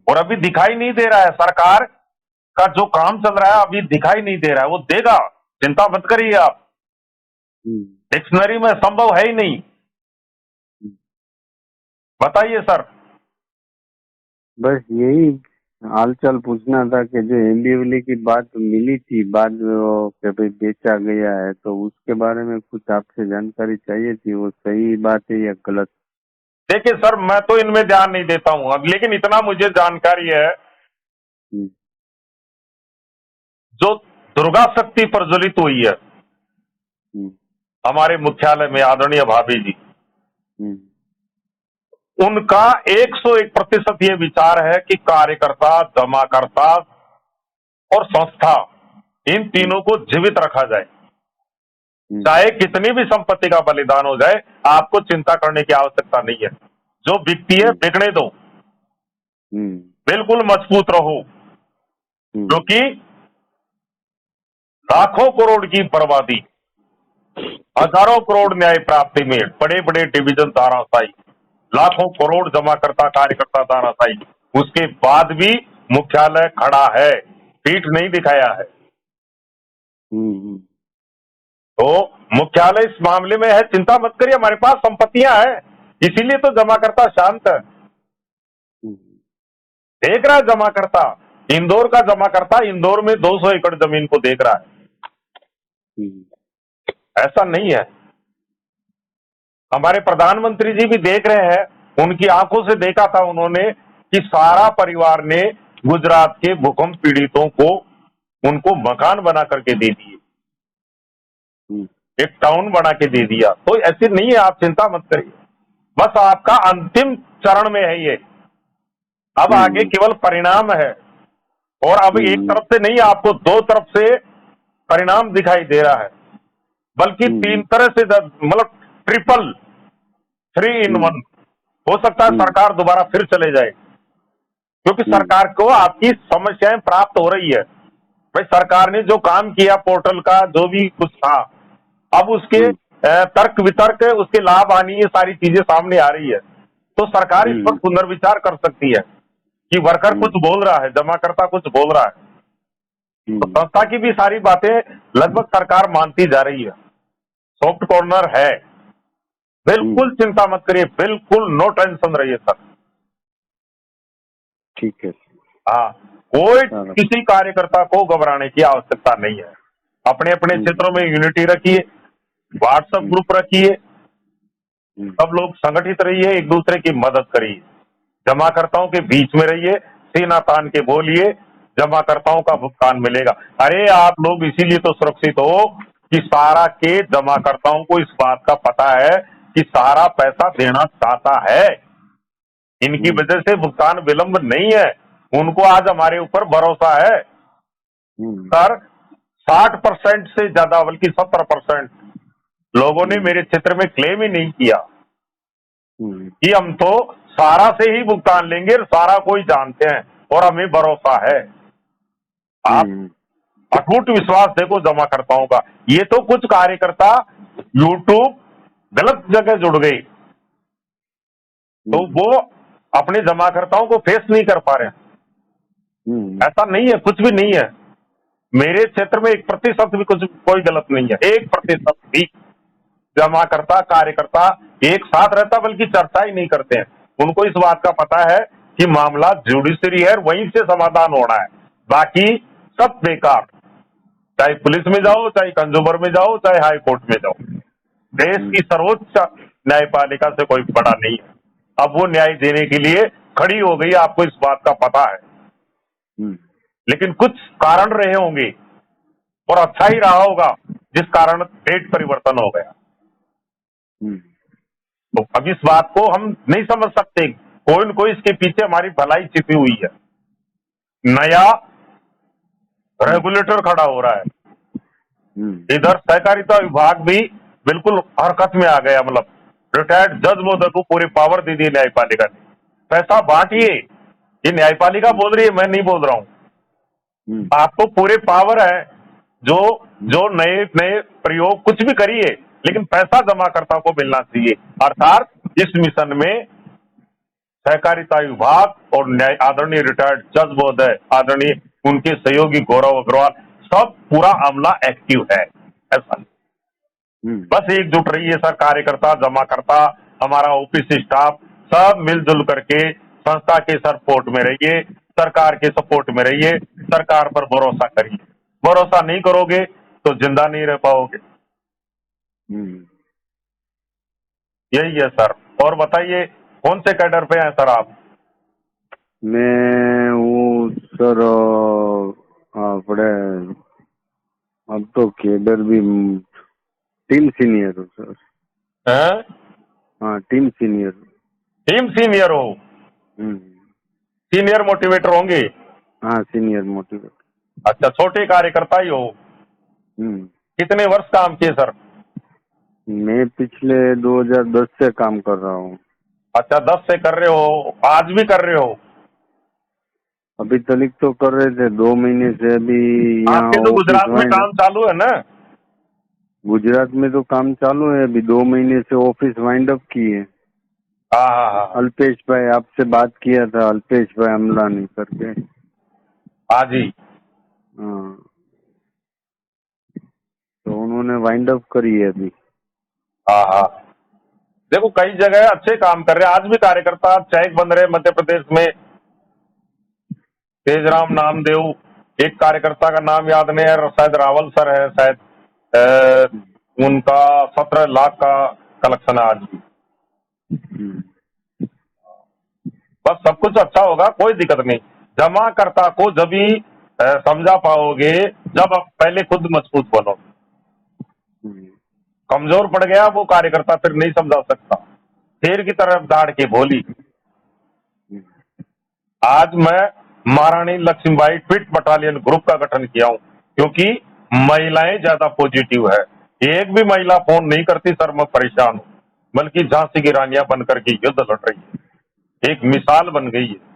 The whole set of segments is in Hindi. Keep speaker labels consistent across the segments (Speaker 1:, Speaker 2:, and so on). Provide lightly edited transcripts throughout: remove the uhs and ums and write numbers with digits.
Speaker 1: और अभी दिखाई नहीं दे रहा है। सरकार का जो काम चल रहा है अभी दिखाई नहीं दे रहा है, वो देगा, चिंता मत करिए आप। डिक्शनरी में संभव है ही नहीं। बताइए सर।
Speaker 2: बस यही हालचाल पूछना था कि जो एमबीएमएल की बात मिली थी बाद में वो कि भाई बेचा गया है, तो उसके बारे में कुछ आपसे जानकारी चाहिए थी। वो सही बात है या गलत?
Speaker 1: देखिए सर, मैं तो इनमें ध्यान नहीं देता हूं अब, लेकिन इतना मुझे जानकारी है,
Speaker 2: हम्म,
Speaker 1: जो दुर्गा शक्ति प्रज्वलित हुई है
Speaker 2: हम्म,
Speaker 1: हमारे मुख्यालय में, आदरणीय भाभी जी,
Speaker 2: हम्म,
Speaker 1: उनका 101% ये विचार है कि कार्यकर्ता, जमाकर्ता और संस्था, इन तीनों को जीवित रखा जाए। चाहे कितनी भी संपत्ति का बलिदान हो जाए, आपको चिंता करने की आवश्यकता नहीं है। जो बिकती है बिकने दो, बिल्कुल मजबूत रहो, क्योंकि लाखों करोड़ की बर्बादी, हजारों करोड़ न्याय प्राप्ति में बड़े बड़े डिवीजन तानाशाही, लाखों करोड़ जमाकर्ता कार्यकर्ता तानाशाही, उसके बाद भी मुख्यालय खड़ा है, पीठ नहीं दिखाया है। तो मुख्यालय इस मामले में है, चिंता मत करिए, हमारे पास संपत्तियां हैं, इसीलिए तो जमाकर्ता शांत है। देख रहा है जमाकर्ता, इंदौर का जमाकर्ता इंदौर में 200 एकड़ जमीन को देख रहा है। ऐसा नहीं है। हमारे प्रधानमंत्री जी भी देख रहे हैं, उनकी आंखों से देखा था उन्होंने कि सारा परिवार ने गुजरात के भूकंप पीड़ितों को, उनको मकान बना करके दे दिए, एक टाउन बना के दे दिया। तो ऐसे नहीं है, आप चिंता मत करिए, बस आपका अंतिम चरण में है ये, अब आगे केवल परिणाम है। और अब एक तरफ से नहीं, आपको दो तरफ से परिणाम दिखाई दे रहा है, बल्कि तीन तरह से, मतलब ट्रिपल, 3 in 1। हो सकता है सरकार दोबारा फिर चले जाए, क्योंकि सरकार को आपकी समस्याएं प्राप्त हो रही है। भाई सरकार ने जो काम किया पोर्टल का, जो भी कुछ था, अब उसके तर्क वितर्क, उसके लाभ हानि, ये सारी चीजें सामने आ रही है। तो सरकार इस पर पुनर्विचार कर सकती है कि वर्कर कुछ बोल रहा है, जमाकर्ता कुछ बोल रहा है, तो संस्था की भी सारी बातें लगभग सरकार मानती जा रही है। सॉफ्ट कॉर्नर है, बिल्कुल चिंता मत करिए, बिल्कुल नो टेंशन रहिए सर।
Speaker 2: ठीक है।
Speaker 1: हाँ, कोई किसी कार्यकर्ता को घबराने की आवश्यकता नहीं है। अपने अपने क्षेत्रों में यूनिटी रखिए, व्हाट्सएप ग्रुप रखिए, सब लोग संगठित रहिए, एक दूसरे की मदद करिए, जमाकर्ताओं के बीच में रहिए, सीना तान के बोलिए, जमाकर्ताओं का भुगतान मिलेगा। अरे आप लोग इसीलिए तो सुरक्षित हो कि सारा के जमाकर्ताओं को इस बात का पता है कि सारा पैसा देना चाहता है, इनकी वजह से भुगतान विलंब नहीं है, उनको आज हमारे ऊपर भरोसा है। सर 60% से ज्यादा, बल्कि 70% लोगों ने मेरे क्षेत्र में क्लेम ही नहीं किया कि हम तो सारा से ही भुगतान लेंगे, सारा कोई जानते हैं और हमें भरोसा है। आप अटूट विश्वास देखो जमाकर्ताओं का। ये तो कुछ कार्यकर्ता यूट्यूब गलत जगह जुड़ गई, तो वो अपने जमाकर्ताओं को फेस नहीं कर पा रहे। ऐसा नहीं है, कुछ भी नहीं है। मेरे क्षेत्र में 1% भी कुछ, कोई गलत नहीं है, 1% भी जमाकर्ता कार्यकर्ता एक साथ रहता, बल्कि चर्चा ही नहीं करते हैं। उनको इस बात का पता है कि मामला जुडिशरी है, वहीं से समाधान होना है, बाकी सब बेकार। चाहे पुलिस में जाओ, चाहे कंज्यूमर में जाओ, चाहे हाई कोर्ट में जाओ, देश की सर्वोच्च न्यायपालिका से कोई बड़ा नहीं है। अब वो न्याय देने के लिए खड़ी हो गई, आपको इस बात का पता है। लेकिन कुछ कारण रहे होंगे और अच्छा ही रहा होगा जिस कारण डेट परिवर्तन हो गया। तो अब इस बात को हम नहीं समझ सकते, कोई न कोई इसके पीछे हमारी भलाई छिपी हुई है। नया रेगुलेटर खड़ा हो रहा है, इधर सहकारिता विभाग भी बिल्कुल हरकत में आ गया, मतलब रिटायर्ड जज महोदय को पूरी पावर दे दी न्यायपालिका ने, पैसा बांटिए। ये न्यायपालिका बोल रही है, मैं नहीं बोल रहा हूं, आपको पूरे पावर है, जो जो नए नए प्रयोग कुछ भी करिए, लेकिन पैसा जमाकर्ता को मिलना चाहिए। अर्थात इस मिशन में सहकारिता विभाग और न्याय आदरणीय रिटायर्ड जज महोदय, आदरणीय उनके सहयोगी गौरव अग्रवाल, सब पूरा अमला एक्टिव है। ऐसा बस एकजुट रहिए सर, कार्यकर्ता, जमाकर्ता, हमारा ऑफिस स्टाफ सब मिलजुल करके संस्था के सपोर्ट में रहिए, सरकार के सपोर्ट में रहिए, सरकार पर भरोसा करिए। भरोसा नहीं करोगे तो जिंदा नहीं रह पाओगे। यही है सर। और बताइए कौन से कैडर पे हैं सर आप?
Speaker 2: मैं वो सर अपने अब तो केडर भी टीम सीनियर हूँ सर।
Speaker 1: हैं?
Speaker 2: हाँ, टीम सीनियर।
Speaker 1: टीम सीनियर हो? सीनियर मोटिवेटर होंगे?
Speaker 2: हाँ, सीनियर मोटिवेटर।
Speaker 1: अच्छा, छोटे कार्यकर्ता ही हो? कितने वर्ष काम किए सर?
Speaker 2: मैं पिछले 2010 से काम कर रहा हूँ।
Speaker 1: अच्छा, 10 से कर रहे हो, आज भी कर रहे हो?
Speaker 2: अभी तलिक तो कर रहे थे, 2 महीने से अभी यहाँ
Speaker 1: आपके तो गुजरात में
Speaker 2: ऑफिस
Speaker 1: काम चालू है ना?
Speaker 2: गुजरात में तो काम चालू है, अभी 2 महीने से ऑफिस वाइंड अप किए।
Speaker 1: हाँ हाँ हाँ
Speaker 2: अल्पेश भाई, आपसे बात किया था, अल्पेश भाई अमलानी करके।
Speaker 1: हाँ जी।
Speaker 2: हाँ, तो उन्होंने वाइंड अप करी है अभी।
Speaker 1: हाँ हाँ, देखो कई जगह अच्छे काम कर रहे हैं, आज भी कार्यकर्ता चैक बन रहे मध्य प्रदेश में। तेजराम नामदेव, एक कार्यकर्ता का नाम याद नहीं है, शायद रावल सर है शायद, उनका 17 लाख का कलेक्शन है आज भी। बस सब कुछ अच्छा होगा, कोई दिक्कत नहीं। जमाकर्ता को जब भी समझा पाओगे जब आप पहले खुद मजबूत बनो। कमजोर पड़ गया वो कार्यकर्ता, फिर नहीं समझा सकता। शेर की तरफ दाड़ के बोली। आज मैं महारानी लक्ष्मीबाई ट्विट बटालियन ग्रुप का गठन किया हूं क्योंकि महिलाएं ज्यादा पॉजिटिव है। एक भी महिला फोन नहीं करती सर मैं परेशान हूं, बल्कि झांसी की रानियां बनकर के युद्ध लड़ रही है, एक मिसाल बन गई है।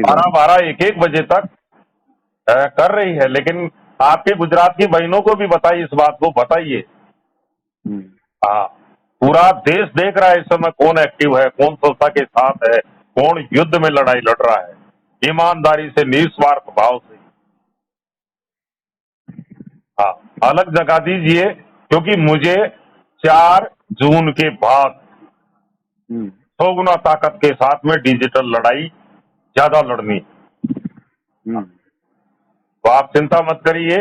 Speaker 1: 12-12 1-1 बजे तक कर रही है। लेकिन आपके गुजरात की बहनों को भी बताइए, इस बात को बताइए। हाँ, पूरा देश देख रहा है इस समय कौन एक्टिव है, कौन संस्था के साथ है, कौन युद्ध में लड़ाई लड़ रहा है, ईमानदारी से, निस्वार्थ भाव से। हाँ, अलग जगा दीजिए क्योंकि मुझे 4 जून के बाद 100 गुना ताकत के साथ में डिजिटल लड़ाई ज्यादा लड़नी। तो आप चिंता मत करिए,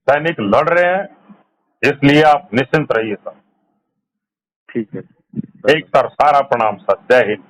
Speaker 1: सैनिक लड़ रहे हैं, इसलिए आप निश्चिंत रहिए सर।
Speaker 2: ठीक है।
Speaker 1: एक सर, सारा प्रणाम सर, जय हिंद।